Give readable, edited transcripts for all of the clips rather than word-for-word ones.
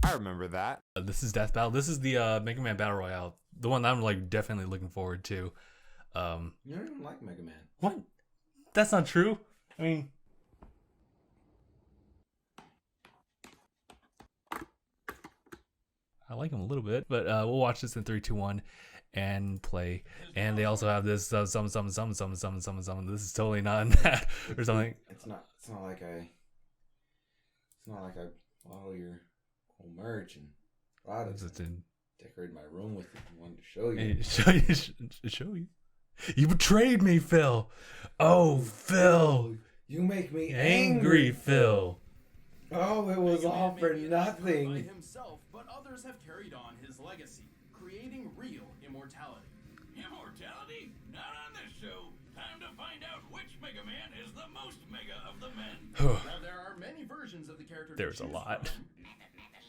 I remember that. This is Death Battle. This is the Mega Man Battle Royale. The one that I'm like definitely looking forward to. You don't even like Mega Man. What? That's not true. I mean, I like him a little bit, but we'll watch this in 3, 2, 1 and play. And they also have this some. This is totally not in that or something. It's not like I follow your whole merch and bought it. Decorate my room with it and wanted to show you. Show you. You betrayed me, Phil. Oh, Phil. You make me Angry, Phil. Oh, it was all for nothing. By himself, but others have carried on his legacy, creating real immortality. Immortality? Not on this show. Time to find out which Mega Man is the most mega of the men. While there are many versions of the character, There's a lot.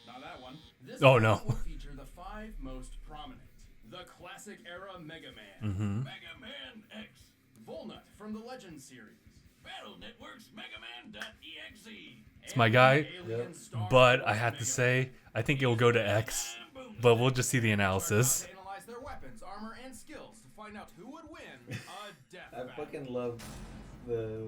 Not that one. This Oh no. will feature the 5 most prominent. The classic era Mega Man. Mm-hmm. Mega Man.EXE. Volnut from the Legends series. Battle Network's Mega Man.EXE. It's my guy, Alien Star but Wars I have Mega to say, I think it will go to X. Man. But we'll just see the analysis. To analyze their weapons, armor, and skills to find out who would win a death I battle. fucking love the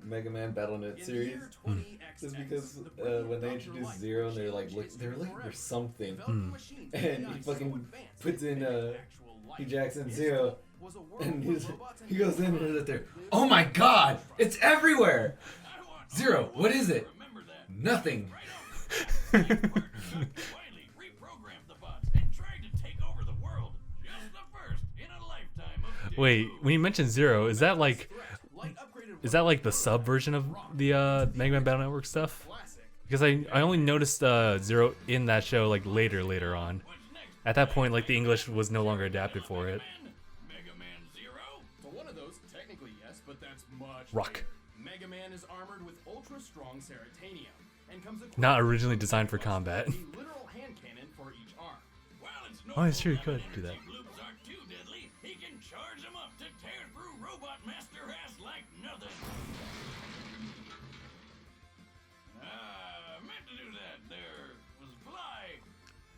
Mega Man BattleNet In the series. year 20XX, Just because the brilliant when they Dr. introduced Light Zero, would they're like change they were history looking for forever, something, developing machines and AI he so fucking advanced puts they in mimic actual life. Hugh Jackson His Zero, goal was a world and where he's, robots and he goes in and humans is there. live Oh my God! It's everywhere. I want Zero. What is it? remember that. Nothing. Right on. Dr. Wily reprogrammed the bots and tried to take over the world. Just the first in a lifetime of Wait, when you mentioned Zero, is that like Light upgraded is that like the sub version of the Mega Man Battle Network stuff? classic. Because I only noticed Zero in that show like later on. At that point, like the English was no longer adapted for it. Mega Man Zero? For one of those, technically yes, but that's much Rock. later. Mega Man is armored with ultra strong ceratanium and comes equipped Not with originally designed for combat. a literal hand cannon for each arm. Well, it's Oh, it's true, you normal could do that. energy loops aren't too deadly. He can charge them up to tear through Robot Master ass like nothing. Meant to do that. There was a fly,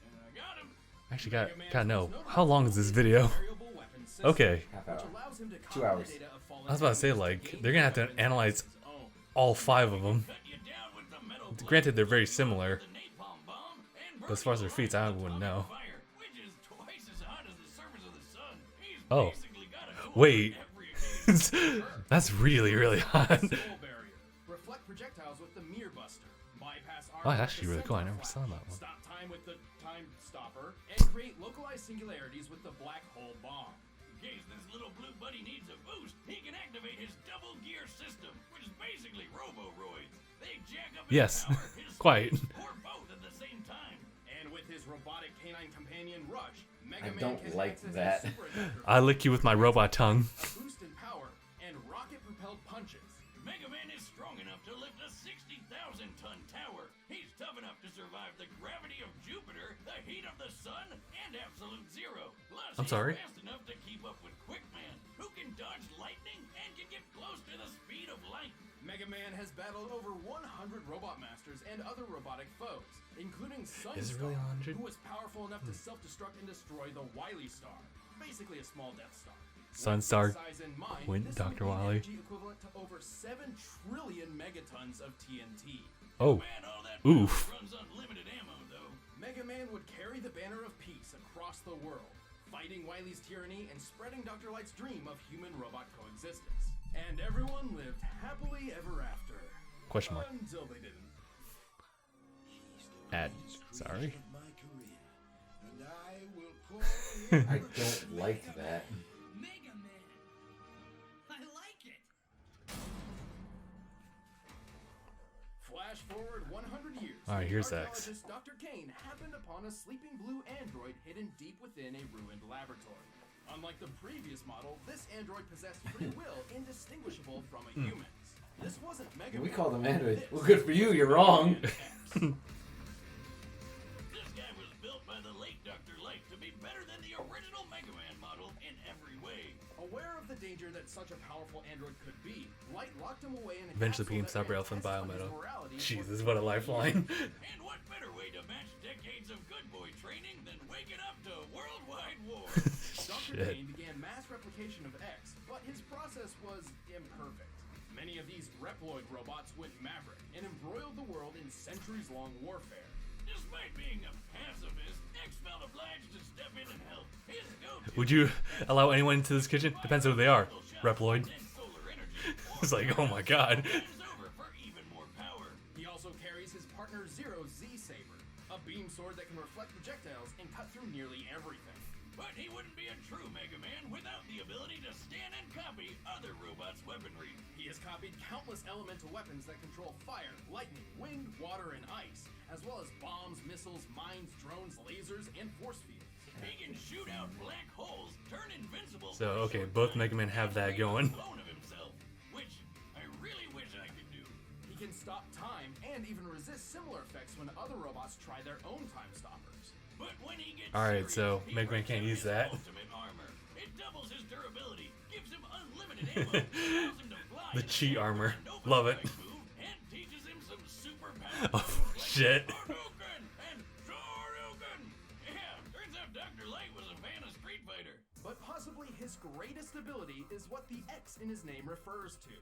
and I got him. Actually, Mega Man gotta know is notable how long is this video? variable weapon system, Okay, Half which hour. allows him to 2 copy hours. the data of fallen I was about to say enemies like gain they're gonna have to weapons analyze of his own. all 5 of them. Cut you down with the metal blade, Granted, they're very similar, the napalm bomb, and but as far as their feats, I wouldn't know. fire, which is twice as hot as the surface of the sun. He's Oh. basically got a cool Wait. on every occasion. That's really hot. Soul barrier. Reflect projectiles with the Mirror Buster. Bypass armor Oh, with actually the really cool. I Center never Flash. saw that one. Stop time with the Time Stopper. And create localized singularities with the Black Hole Bomb. In case this little blue buddy needs a boost, he can activate his double gear system, which is basically Roboroids. They jack up his Yes, power, his quite. speed, or both at the same time. And with his robotic canine companion Rush, Mega I Man don't can like access that. his super adapter I lick you with my robot tongue. a boost in power, and rocket-propelled punches. Mega Man is strong enough to lift a 60,000-ton tower. He's tough enough to survive the gravity of Jupiter, the heat of the sun, and absolute zero. Plus, I'm sorry? he's fast enough to keep up with Quickman, who can dodge lightning and can get close to the speed of light. Mega Man has battled over 100 Robot Masters and other robotic foes, including Sunstar, Is it really 100? who was powerful enough to self-destruct and destroy the Wily Star, basically a small Death Star. Sunstar With this size in mind, went this Dr. would be Wily. energy equivalent to over 7 trillion megatons of TNT. Oh, Man, all that oof. power runs on limited ammo, though. Mega Man would carry the banner of peace across the world, fighting Wily's tyranny and spreading Dr. Light's dream of human-robot coexistence. And everyone lived happily ever after. Question mark. Until they didn't. Ad. Sorry. I don't like that. Mega Man. I like it. Flash forward 100 years. Alright, here's X. Archaeologist Dr. Kane happened upon a sleeping blue android hidden deep within a ruined laboratory. Unlike the previous model, this android possessed free will indistinguishable from a human's. This wasn't Mega We Man. call them androids. This Well, good for you. You're wrong. This guy was built by the late Dr. Light to be better than the original Mega Man model in every way. Aware of the danger that such a powerful android could be, Light locked him away in a Eventually capsule became that Cyber had Elf and tested on his Biometal. morality for Jesus, what a lifeline. And what better way to match decades decades of good boy training than waking up to worldwide war. Dr. Shit. Dane began mass replication of X, but his process was imperfect. Many of these Reploid robots went maverick and embroiled the world in centuries-long warfare. Despite being a pacifist, X felt obliged to step in and help. His go-to Would you allow anyone into this kitchen? Depends on who they are. Reploid. and solar energy. It's like, oh my god. Times over for even more power. He also carries his partner Zero's Z-Saber, a beam sword that can reflect projectiles and cut through nearly everything. But he wouldn't be a true Mega Man without the ability to scan and copy other robots' weaponry. He has copied countless elemental weapons that control fire, lightning, wind, water, and ice, as well as bombs, missiles, mines, drones, lasers, and force fields. He can shoot out black holes, turn invincible. So, for a okay, short both time, Mega Men have and that create a going. clone of himself, which I really wish I could do. He can stop time and even resist similar effects when other robots try their own time stoppers. But when he gets Alright, serious, so he Mega Man breaks can't out use his that. ultimate armor. It doubles his durability, gives him unlimited ammo, allows him to fly The and cheat stand armor. for a nova Love it. strike move, and teaches him some superpowers Oh, like shit. Hadouken and Shoryuken. Yeah, turns out Dr. Light was a fan of Street Fighter. But possibly his greatest ability is what the X in his name refers to.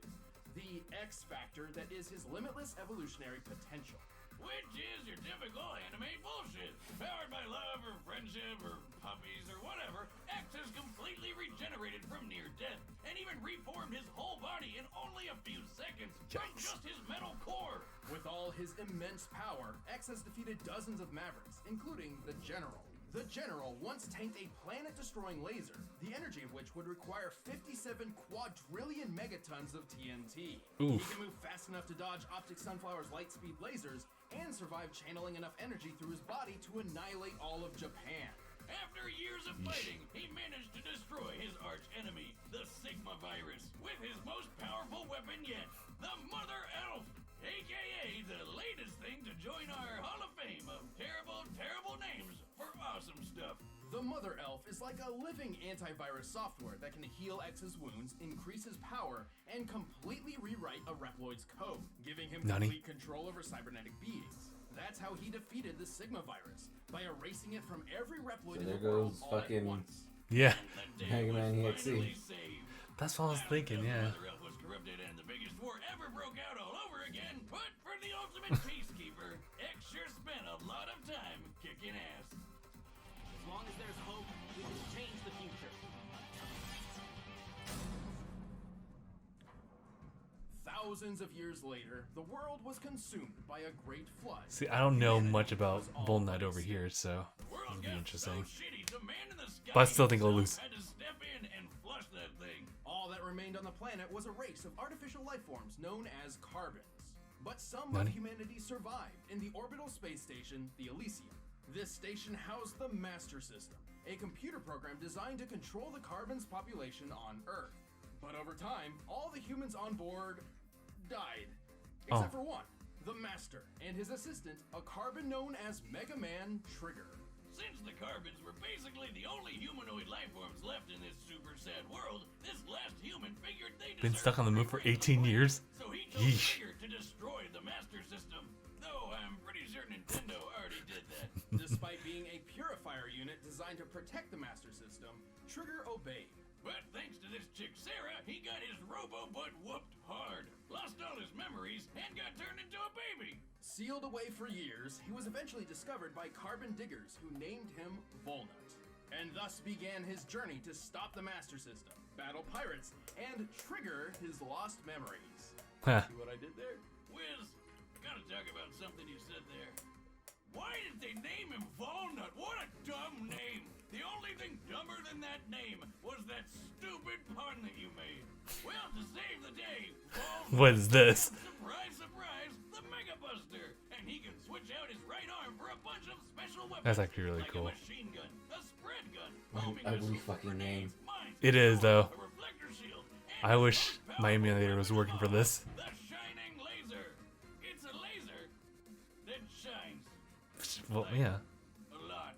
The X factor that is his limitless evolutionary potential. Which is your typical anime bullshit. Powered by love or friendship or puppies or whatever, X has completely regenerated from near death and even reformed his whole body in only a few seconds from Yikes. just his metal core. With all his immense power, X has defeated dozens of Mavericks, including the General. The General once tanked a planet-destroying laser, the energy of which would require 57 quadrillion megatons of TNT. Oof. He can move fast enough to dodge Optic Sunflower's light-speed lasers and survive channeling enough energy through his body to annihilate all of Japan. After years of fighting, he managed to destroy his arch enemy, the Sigma virus, with his most powerful weapon yet, the Mother Elf, aka the latest thing to join our Hall of Fame of terrible, terrible names for awesome stuff. The Mother Elf is like a living antivirus software that can heal X's wounds, increase his power, and completely rewrite a Reploid's code, giving him Nani? complete control over cybernetic beings. That's how he defeated the Sigma virus, by erasing it from every Reploid So in there the world goes all at fucking- once. Yeah. The day Mega Man was EXE. finally saved. That's what I was thinking, The yeah. Mother Elf was corrupted and the biggest war ever broke out all over again, but for the ultimate peacekeeper, X sure spent a lot of time kicking ass. As long as there's hope, we can change the future. Thousands of years later, the world was consumed by a great flood. See, I don't know Humanity much about was all Bull Knight over wasted. here, so The world it'll be got interesting. so shitty, the man in the sky But I still think I'll himself lose. had to step in and flush that thing. All that remained on the planet was a race of artificial life forms known as carbons. But some Nani? of humanity survived in the orbital space station, the Elysium. This station housed the Master System, a computer program designed to control the carbons population on Earth. But over time, all the humans on board died. Except for one, the Master, and his assistant, a carbon known as Mega Man Trigger. Since the carbons were basically the only humanoid life forms left in this super sad world, this last human figured they Been deserved stuck on the moon free for reign of 18 the years? planet. So he told Yeesh. Trigger to destroy the Master System. Though I'm pretty sure Nintendo already did that. Despite being a purifier unit designed to protect the Master System, Trigger obeyed. But thanks to this chick Sarah, he got his robo-butt whooped hard, lost all his memories, and got turned into a baby. Sealed away for years, he was eventually discovered by carbon diggers who named him Volnut. And thus began his journey to stop the Master System, battle pirates, and trigger his lost memories. Huh. See what I did there? Wiz, gotta talk about something you said there. Why did they name him Volnut? What a dumb name! The only thing dumber than that name was that stupid pun that you made. Well, to save the day, Volnut, What is this? surprise, surprise, the Mega Buster! And he can switch out his right arm for a bunch of special weapons. That's actually really like cool. a machine gun, a spread gun, What an homing ugly missile, fucking name. grenades, mines, It is, though. a reflector shield, and I the wish most my powerful emulator was weapon working of for all, this. The shining laser. It's a laser that shines. Well, yeah. A lot.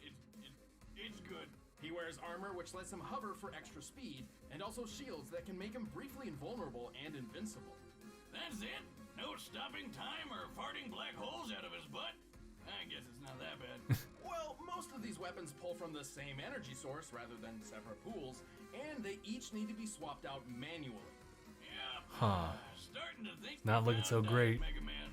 It's good. He wears armor which lets him hover for extra speed, and also shields that can make him briefly invulnerable and invincible. That's it? No stopping time or farting black holes out of his butt? I guess it's not that bad. weapons pull from the same energy source rather than separate pools, and they each need to be swapped out manually. Huh. Starting to think Not looking so great. Mega Man.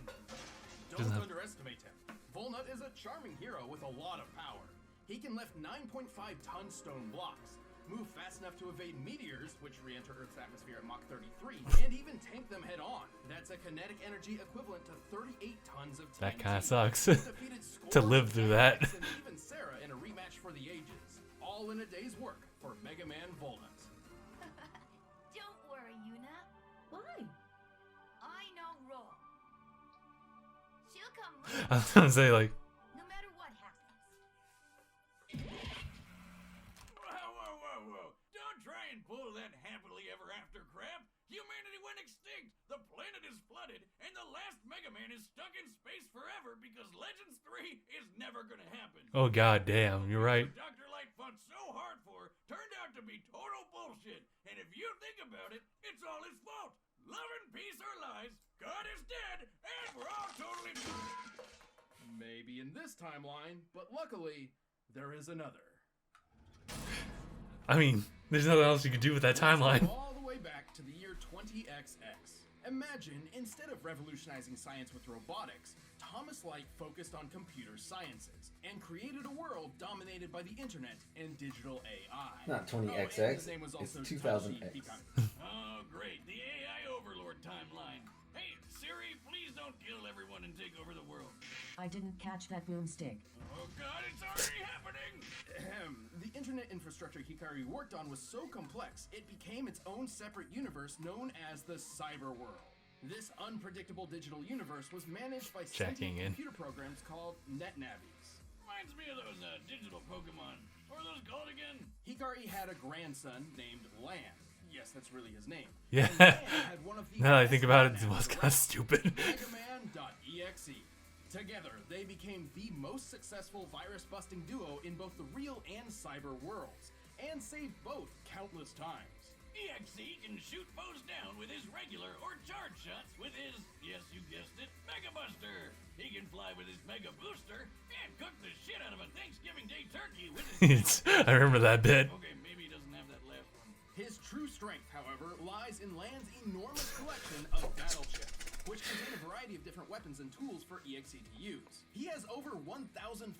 Don't underestimate him. Volnut is a charming hero with a lot of power. He can lift 9.5-ton stone blocks, move fast enough to evade meteors, which re-enter Earth's atmosphere at Mach 33, and even tank them head-on. That's a kinetic energy equivalent to 38 tons of TNT. That kind of sucks He's defeated to scores live of through that. Gabe and even Sarah in a rematch for the ages. All in a day's work for Mega Man Volnut. Don't worry, Yuna. Why? I know Ro. She'll come I was gonna say, like, no matter what happens. Whoa. Don't try and pull that happily ever after crap. Humanity went extinct, the planet is flooded, and the last Mega Man is stuck in space forever because Legends 3 is never gonna happen. oh god damn, you're right. What Dr. Light fought so hard for turned out to be total bullshit. And if you think about it, it's all his fault. Love and peace are lies, God is dead, and we're all totally... Maybe in this timeline, but luckily, there is another. I mean, there's nothing else you could do with that timeline. All the way back to the year 20XX. Imagine, instead of revolutionizing science with robotics, Thomas Light focused on computer sciences and created a world dominated by the internet and digital AI. Not Oh, and 20XX, his name was it's also 2000X. Tachi Hikari. Oh, great. The AI Overlord timeline. Hey, Siri, please don't kill everyone and take over the world. I didn't catch that boomstick. Oh, God, it's already happening. The internet infrastructure Hikari worked on was so complex, it became its own separate universe known as the Cyber World. This unpredictable digital universe was managed by Checking sentient in. computer programs called NetNavies. Reminds me of those digital Pokemon. What are those called again? Hikari had a grandson named Lan. Yes, that's really his name. Yeah. And Lan had one of the Now that I think about it, best it was names kind of around, stupid. MegaMan.EXE. Together, they became the most successful virus-busting duo in both the real and cyber worlds, and saved both countless times. EXE can shoot foes down with his regular or charge shots with his, yes, you guessed it, Mega Buster. He can fly with his Mega Booster and cook the shit out of a Thanksgiving Day turkey with his... I remember that bit. Okay, maybe he doesn't have that last one. His true strength, however, lies in Lan's enormous collection of battleships, which contain a variety of different weapons and tools for EXE to use. He has over 1,500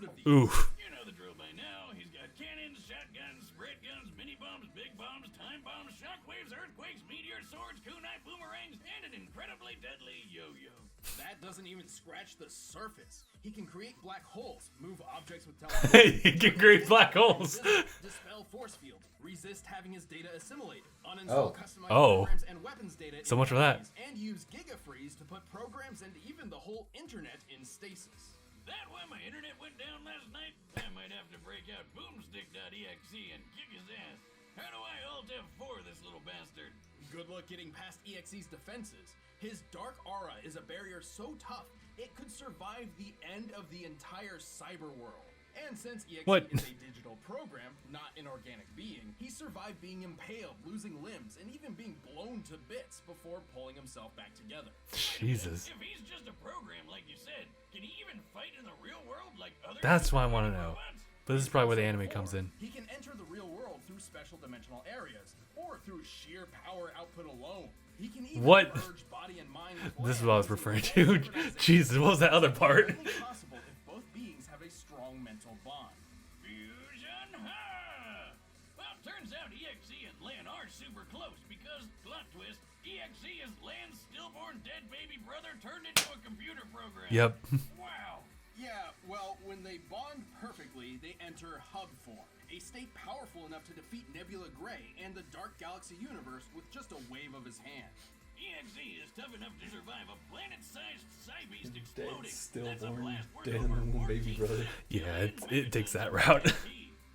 of these. Oof. You know the drill by now. He's got cannons, shotguns, spread guns, mini bombs, big bombs, time bombs, shockwaves, earthquakes, meteor swords, kunai boomerangs, and an incredibly deadly yo-yo. That doesn't even scratch the surface. He can create black holes, move objects with teleportation, He can create black holes. dispel force fields, resist having his data assimilated, uninstall customized Oh. programs and weapons data So in much for that. enemies, and use Gigafreeze to put programs and even the whole internet in stasis. That why my internet went down last night? I might have to break out boomstick.exe and kick his ass. How do I Alt F4 this little bastard? Good luck getting past EXE's defenses. His dark aura is a barrier so tough, it could survive the end of the entire cyber world. And since EXE What? is a digital program, not an organic being, he survived being impaled, losing limbs, and even being blown to bits before pulling himself back together. Jesus. If he's just a program, like you said, can he even fight in the real world like other... That's what I want to know. robots? But this is probably where the anime comes in. He can enter the real world through special dimensional areas, or through sheer power output alone. He can even What? merge body and mind with This is Lan what I was into referring one to. synchronization. Jesus, what was that other part? Only possible if both beings have a strong mental bond. Fusion ha! Well, turns out EXE and Lan are super close because, plot twist, EXE is Lan's stillborn dead baby brother turned into a computer program. Yep. Wow. Yeah, well, when they bond perfectly, they enter hub form, a state powerful enough to defeat Nebula Gray and the Dark Galaxy universe with just a wave of his hand. EXE is tough enough to survive a planet-sized Psybeast exploding. Stillborn, That's a blast worth dead in over the womb baby 14 brother. Yeah, it takes that route.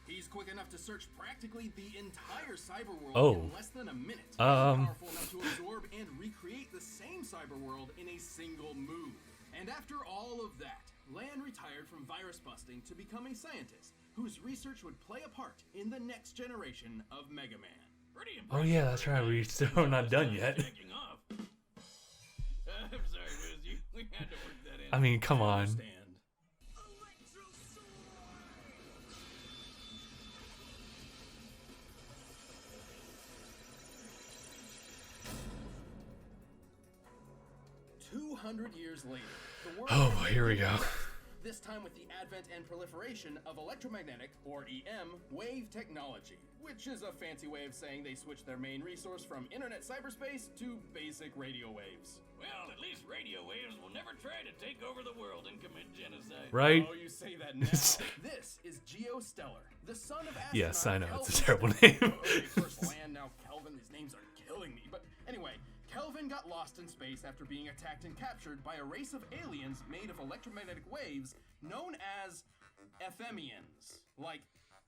He's quick enough to search practically the entire cyber world Oh. in less than a minute. Powerful enough to absorb and recreate the same cyber world in a single move. And after all of that, Lan retired from virus busting to become a scientist whose research would play a part in the next generation of Mega Man. Pretty Oh yeah, that's right. We're still not done yet. Checking off. I'm sorry, Wiz. We had to work that in. I mean, come on. Understand. 600 years later, the world Oh, here we go. this time with the advent and proliferation of electromagnetic, or EM, wave technology, which is a fancy way of saying they switched their main resource from internet cyberspace to basic radio waves. Well, at least radio waves will never try to take over the world and commit genocide. Right? Oh, you say that now. This is Geostellar, the son of astronaut Yes, I know. It's a Kelvin terrible name. Okay, first Land, now Kelvin. These names are killing me. But anyway, Kelvin got lost in space after being attacked and captured by a race of aliens made of electromagnetic waves known as FMians. Like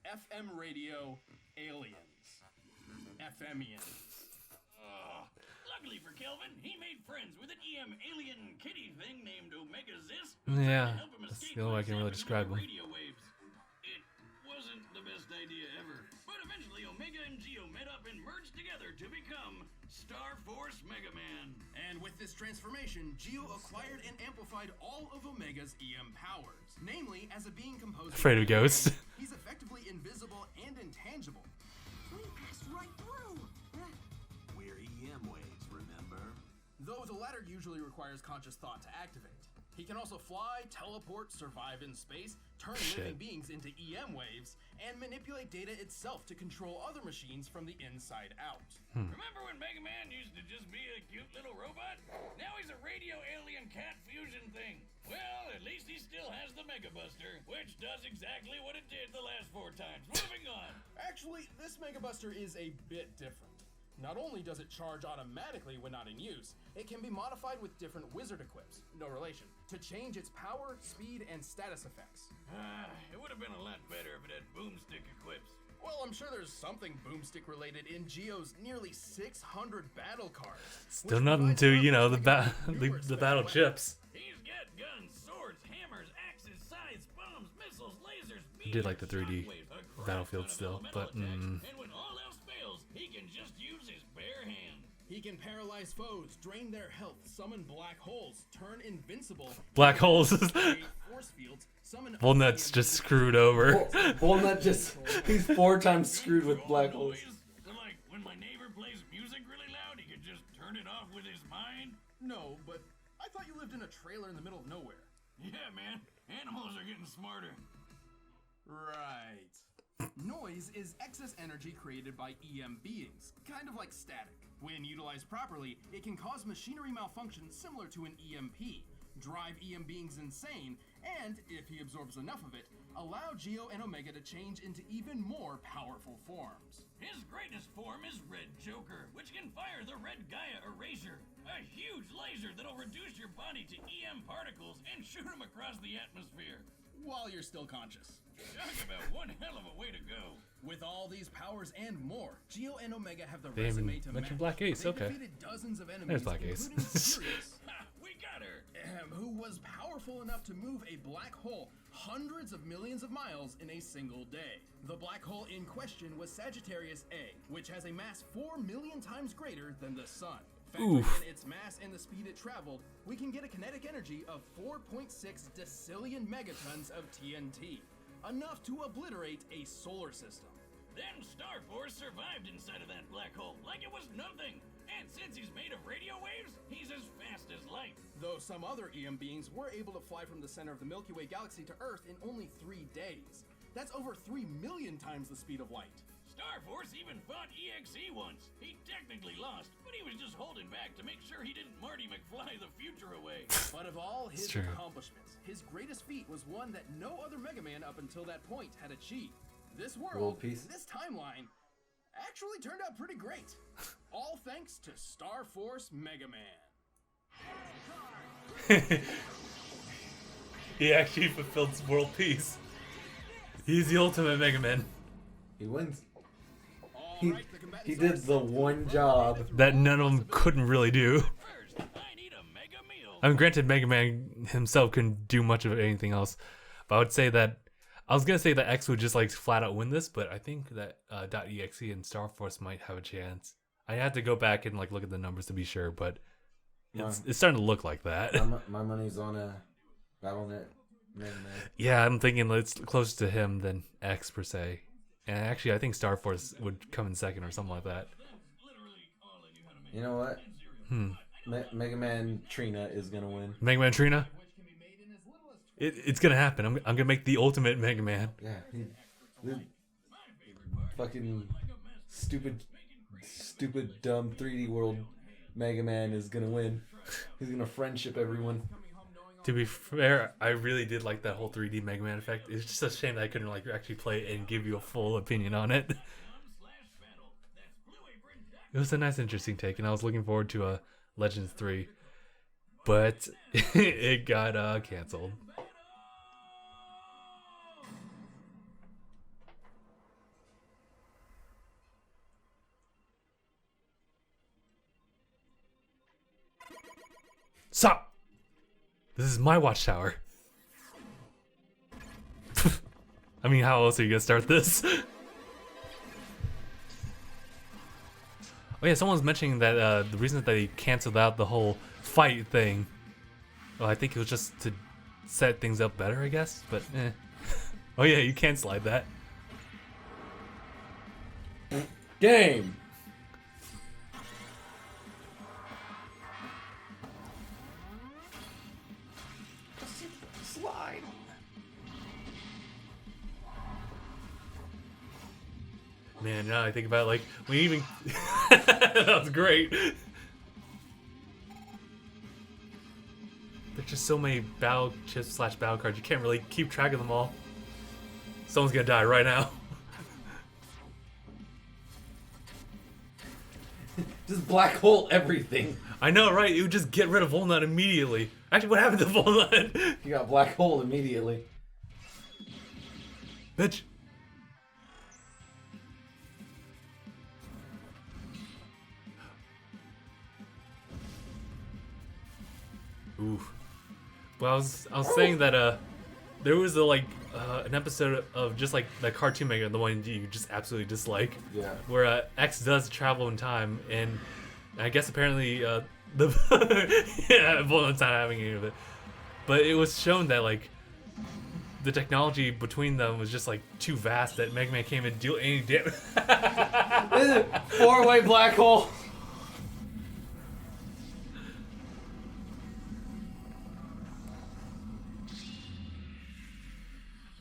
FM radio aliens. FMians. Luckily for Kelvin, he made friends with an EM alien kitty thing named Omega-Zis. Yeah, that's the only way I can really describe them. Radio waves. It wasn't the best idea ever, but eventually Omega and Geo met up and merged together to become Star Force Mega Man. And with this transformation, Geo acquired and amplified all of Omega's EM powers. Namely, as a being composed Afraid of ghosts. he's effectively invisible and intangible. We passed right through. We're EM waves, remember? Though the latter usually requires conscious thought to activate. He can also fly, teleport, survive in space, turn living beings into EM waves, and manipulate data itself to control other machines from the inside out. Remember when Mega Man used to just be a cute little robot? Now he's a radio alien cat fusion thing. Well, at least he still has the Mega Buster, which does exactly what it did the last 4 times. Moving on. Actually, this Mega Buster is a bit different. Not only does it charge automatically when not in use, it can be modified with different wizard equips, no relation, to change its power, speed, and status effects. It would have been a lot better if it had boomstick equips. Well, I'm sure there's something boomstick related in Geo's nearly 600 battle cards. Still which nothing provides to, you know, numerous the battle weapons. chips. He's got guns, swords, hammers, axes, scythes, bombs, missiles, lasers, I did like the 3D shockwaves, a crap Battlefield ton of still, elemental but attacks, and when all else fails, he can just use his bare hand. He can paralyze foes, drain their health, summon black holes, turn invincible, Black holes. create force fields, summon Walnut's just screwed over. Walnut just, he's 4 times screwed with black holes. So like, when my neighbor plays music really loud, he can just turn it off with his mind? No, but I thought you lived in a trailer in the middle of nowhere. Yeah, man. Animals are getting smarter. Right. Noise is excess energy created by EM beings, kind of like static. When utilized properly, it can cause machinery malfunction similar to an EMP, drive EM beings insane, and, if he absorbs enough of it, allow Geo and Omega to change into even more powerful forms. His greatest form is Red Joker, which can fire the Red Gaia Erasure, a huge laser that'll reduce your body to EM particles and shoot them across the atmosphere. While you're still conscious. Talk about one hell of a way to go. With all these powers and more, Geo and Omega have the They haven't resume to mentioned match. Black Ace, They okay. defeated dozens of enemies, There's Black Ace. including Furious, Ha! We got her! who was powerful enough to move a black hole hundreds of millions of miles in a single day. The black hole in question was Sagittarius A, which has a mass 4 million times greater than the Sun. Factoring in its mass and the speed it traveled, we can get a kinetic energy of 4.6 decillion megatons of TNT, enough to obliterate a solar system. Then Star Force survived inside of that black hole like it was nothing. And since he's made of radio waves, he's as fast as light. Though some other EM beings were able to fly from the center of the Milky Way galaxy to Earth in only 3 days. That's over 3 million times the speed of light. Star Force even fought EXE once. He technically lost, but he was just holding back to make sure he didn't Marty McFly the future away. But of all his true. accomplishments, his greatest feat was one that no other Mega Man up until that point had achieved. This World world, peace. this timeline, actually turned out pretty great. All thanks to Star Force Mega Man. He actually fulfilled world peace. He's the ultimate Mega Man. He wins. All He, right, the combatants he are did the safe. one job. That none of them couldn't really do. First, I need a mega meal. I mean, granted, Mega Man himself couldn't do much of anything else. But I would say that I was gonna say that X would just like flat out win this, but I think that .exe and Star Force might have a chance. I had to go back and like look at the numbers to be sure, but it's starting to look like that. My money's on a BattleNet. Man. Yeah, I'm thinking it's closer to him than X per se. And actually, I think Star Force would come in second or something like that. Literally all I knew how to make. You know what? Mega Man Trina is gonna win. Mega Man Trina. It's gonna happen. I'm gonna make the ultimate Mega Man. Yeah, the fucking stupid, dumb 3D world Mega Man is gonna win. He's gonna friendship everyone. To be fair, I really did like that whole 3D Mega Man effect. It's just a shame that I couldn't like actually play it and give you a full opinion on it. It was a nice, interesting take, and I was looking forward to Legends 3, but it got canceled. Stop! This is my watchtower. I mean, how else are you gonna start this? Oh yeah, someone's mentioning that the reason that they canceled out the whole fight thing, well, I think it was just to set things up better, I guess, but eh. Oh yeah, you can slide that. Game! Slide! Man, now I think about it, like, we even... That was great! There's just so many battle chips / battle cards, you can't really keep track of them all. Someone's gonna die right now. Just black hole everything. I know, right? It would just get rid of Volnut immediately. Actually, what happened to Volnut? You got black hole immediately. Bitch. Ooh. Well, I was saying that there was an episode of just like the cartoon Mega, the one you just absolutely dislike. Yeah. Where X does travel in time, and I guess apparently yeah, Volnut's not having any of it. But it was shown that like the technology between them was just like too vast that Mega Man can't even deal any damage. Four-way black hole.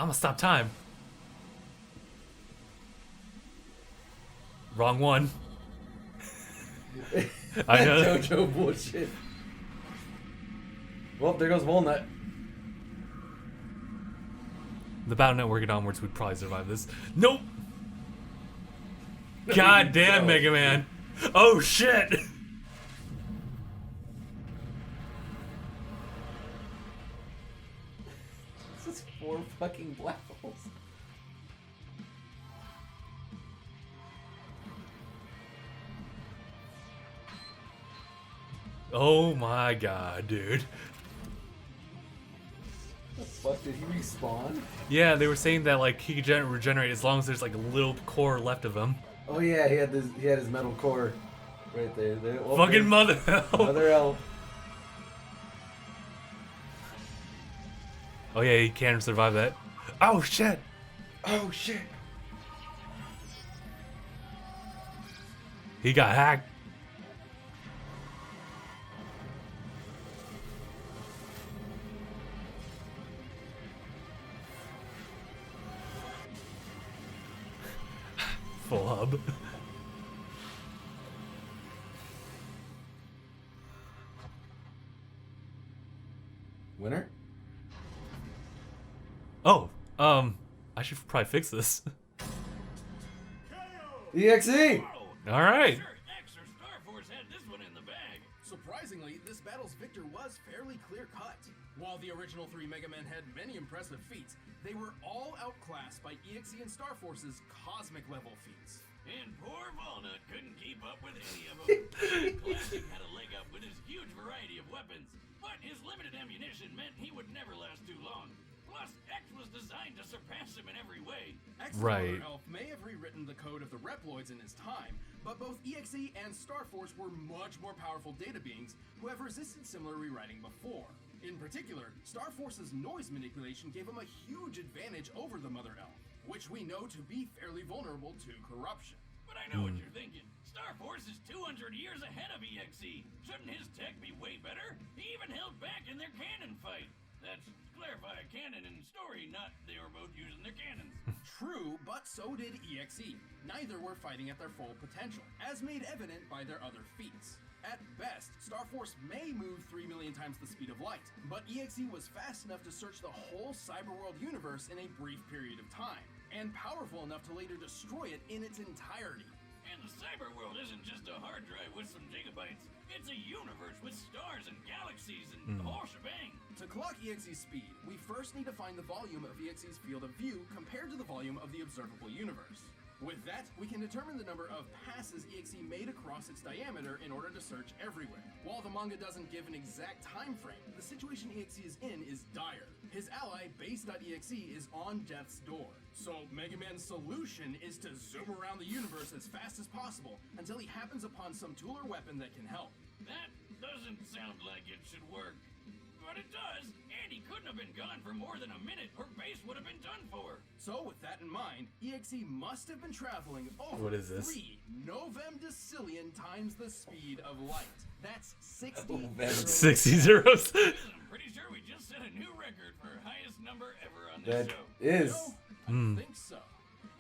I'm gonna stop time. Wrong one. I know. JoJo bullshit. Well, there goes Walnut. The Battle Network and onwards would probably survive this. Nope. God damn, Mega Man. Oh shit. This is 4 fucking black holes. Oh my god, dude. The fuck, did he respawn? Yeah, they were saying that like he could regenerate as long as there's like a little core left of him. Oh yeah, he had his metal core right there. Oh, Fucking Mother Elf. Mother Elf. Oh yeah, he can survive that. Oh shit. Oh shit. He got hacked. Full hub. Winner? Oh, I should probably fix this. EXE! All right. Sure, X or Star Force had this one in the bag. Surprisingly, this battle's victor was fairly clear-cut. While the original 3 Mega Men had many impressive feats, they were all outclassed by EXE and Star Force's cosmic-level feats. And poor Walnut couldn't keep up with any of them. Classic had a leg up with his huge variety of weapons, but his limited ammunition meant he would never last too long. Plus, X was designed to surpass him in every way. Right. Elf may have rewritten the code of the Reploids in his time, but both EXE and Star Force were much more powerful data beings who have resisted similar rewriting before. In particular, Star Force's noise manipulation gave him a huge advantage over the Mother Elf, which we know to be fairly vulnerable to corruption. But I know what you're thinking. Star Force is 200 years ahead of EXE. Shouldn't his tech be way better? He even held back in their cannon fight. That's, to clarify, canon and story, not they were both using their cannons. True, but so did EXE. Neither were fighting at their full potential, as made evident by their other feats. At best, Star Force may move 3 million times the speed of light, but EXE was fast enough to search the whole cyberworld universe in a brief period of time, and powerful enough to later destroy it in its entirety. And the cyber world isn't just a hard drive with some gigabytes. It's a universe with stars and galaxies and the whole shebang. To clock EXE's speed, we first need to find the volume of EXE's field of view compared to the volume of the observable universe. With that, we can determine the number of passes EXE made across its diameter in order to search everywhere. While the manga doesn't give an exact time frame, the situation EXE is in is dire. His ally, Base.exe, is on death's door. So Mega Man's solution is to zoom around the universe as fast as possible until he happens upon some tool or weapon that can help. That doesn't sound like it should work. But it does, and he couldn't have been gone for more than a minute or base would have been done for. So with that in mind, EXE must have been traveling over What is this? 3 novemdecillion times the speed of light. That's 60 60 zeros. I'm pretty sure we just set a new record for highest number ever on this That show. is. I think so.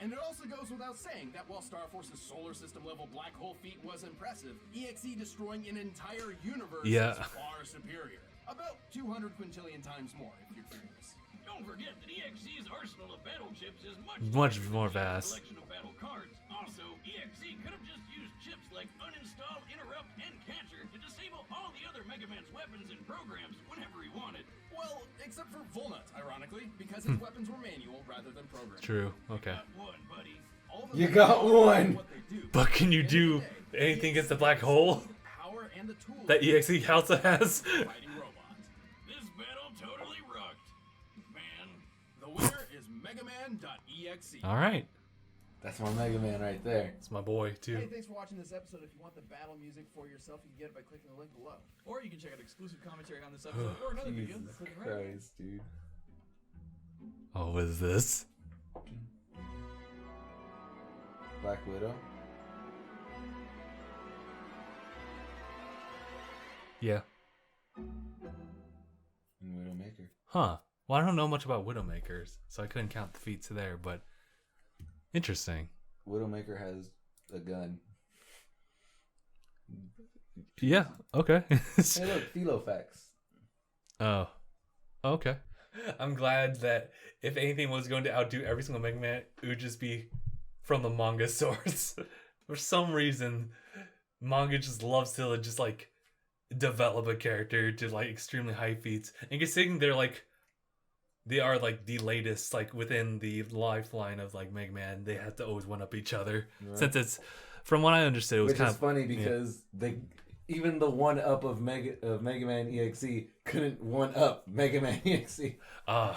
And it also goes without saying that while Star Force's solar system level black hole feat was impressive, EXE destroying an entire universe is far superior. About 200 quintillion times more, if you're curious. Don't forget that EXE's arsenal of battle chips is Much larger more than the vast. collection of battle cards. Also, EXE could have just used chips like uninstall, interrupt, and catcher to disable all the other Mega Man's weapons and programs whenever he wanted. Well, except for Volnut, ironically, because his weapons were manual rather than programmed. True. Okay. Got one, buddy. All the You things got are one. what they do. But can you At the end do of the day, anything against the EXE black hole power and the tools that EXE also has? fighting robot. This battle totally rocked. Man, The winner is MegaMan.exe. All right. That's my Mega Man right there. It's my boy, Hey, too. thanks for watching this episode. If you want the battle music for yourself, you can get it by clicking the link below. Or you can check out exclusive commentary on this episode or another video. Jesus by clicking right here. Christ, dude. Oh, what is this? Black Widow. Yeah. And Widowmaker. Huh. Well, I don't know much about Widowmakers, so I couldn't count the feats there, but interesting. Widowmaker has a gun. Yeah. Okay. Hey, look, Philofax. Oh. Okay. I'm glad that if anything was going to outdo every single Mega Man, it would just be from the manga source. For some reason, manga just loves to just like develop a character to like extremely high feats. And considering they are like the latest, like within the lifeline of like Mega Man, they have to always one up each other. Right. Since it's, from what I understood, it was Which kind is of funny because even the one up of Mega Man EXE couldn't one up Mega Man EXE. I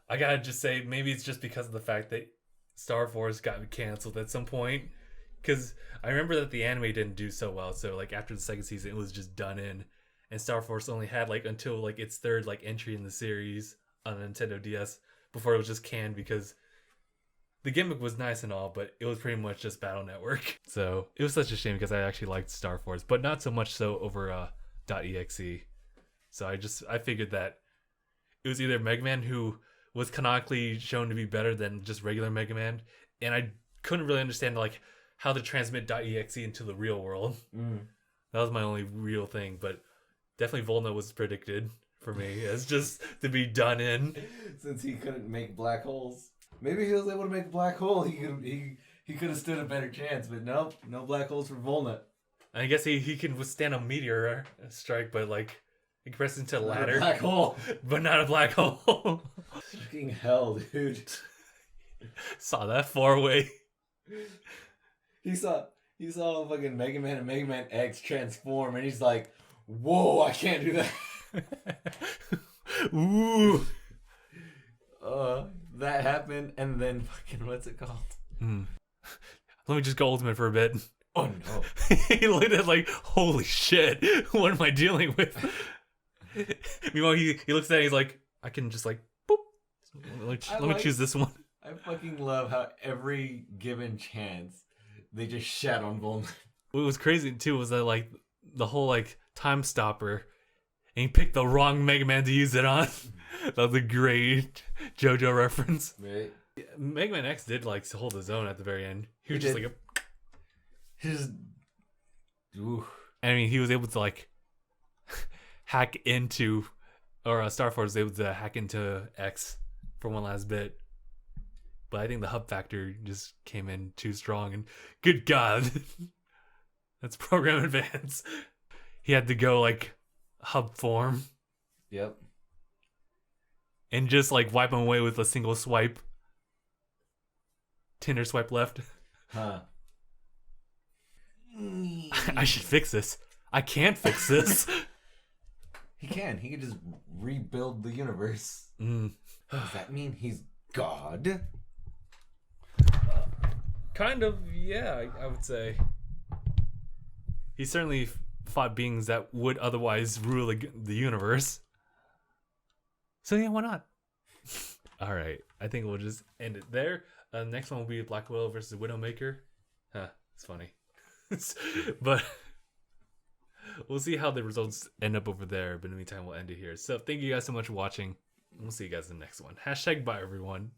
gotta just say, maybe it's just because of the fact that Star Force got canceled at some point. Because I remember that the anime didn't do so well, so like after the second season, it was just done in, and Star Force only had like until like its third like entry in the series on Nintendo DS before it was just canned because the gimmick was nice and all, but it was pretty much just Battle Network. So it was such a shame because I actually liked Star Force, but not so much so over .exe. So I figured that it was either Mega Man who was canonically shown to be better than just regular Mega Man, and I couldn't really understand like how to transmit .exe into the real world. That was my only real thing, but definitely Volna was predicted for me as just to be done in. Since he couldn't make black holes. Maybe he was able to make a black hole. He could have stood a better chance, but nope, no black holes for Volnut. I guess he can withstand a meteor strike, but like he can press into a Not ladder, a black hole. but not a black hole. Fucking hell, dude. Saw that 4-way. He saw fucking Mega Man and Mega Man X transform, and he's like, "Whoa, I can't do that." Ooh. That happened, and then fucking what's it called? Let me just go ultimate for a bit. Oh no! He looked at like, holy shit, what am I dealing with? Meanwhile, he looks at it, he's like, I can just like, boop. Let me choose this one. I fucking love how every given chance they just shat on Volnut. What was crazy too was that like the whole like time stopper, and he picked the wrong Mega Man to use it on. That was a great JoJo reference. Right. Mega Man X did like hold his own at the very end. He was He just did. like His. Ooh. I mean, he was able to like hack into, or Star Force was able to hack into X for one last bit. But I think the hub factor just came in too strong, and good God, that's program advance. He had to go like hub form Yep. and just like wipe him away with a single swipe. Tinder swipe left. Huh. I should fix this. I can't fix this. He can. He can just rebuild the universe. Mm. Does that mean he's God? Kind of, yeah, I would say. He certainly fought beings that would otherwise rule the universe. So yeah, why not? All right, I think we'll just end it there. Next one will be Black Widow versus Widowmaker. Huh, it's funny. But we'll see how the results end up over there. But in the meantime, we'll end it here. So thank you guys so much for watching. We'll see you guys in the next one. #bye, everyone.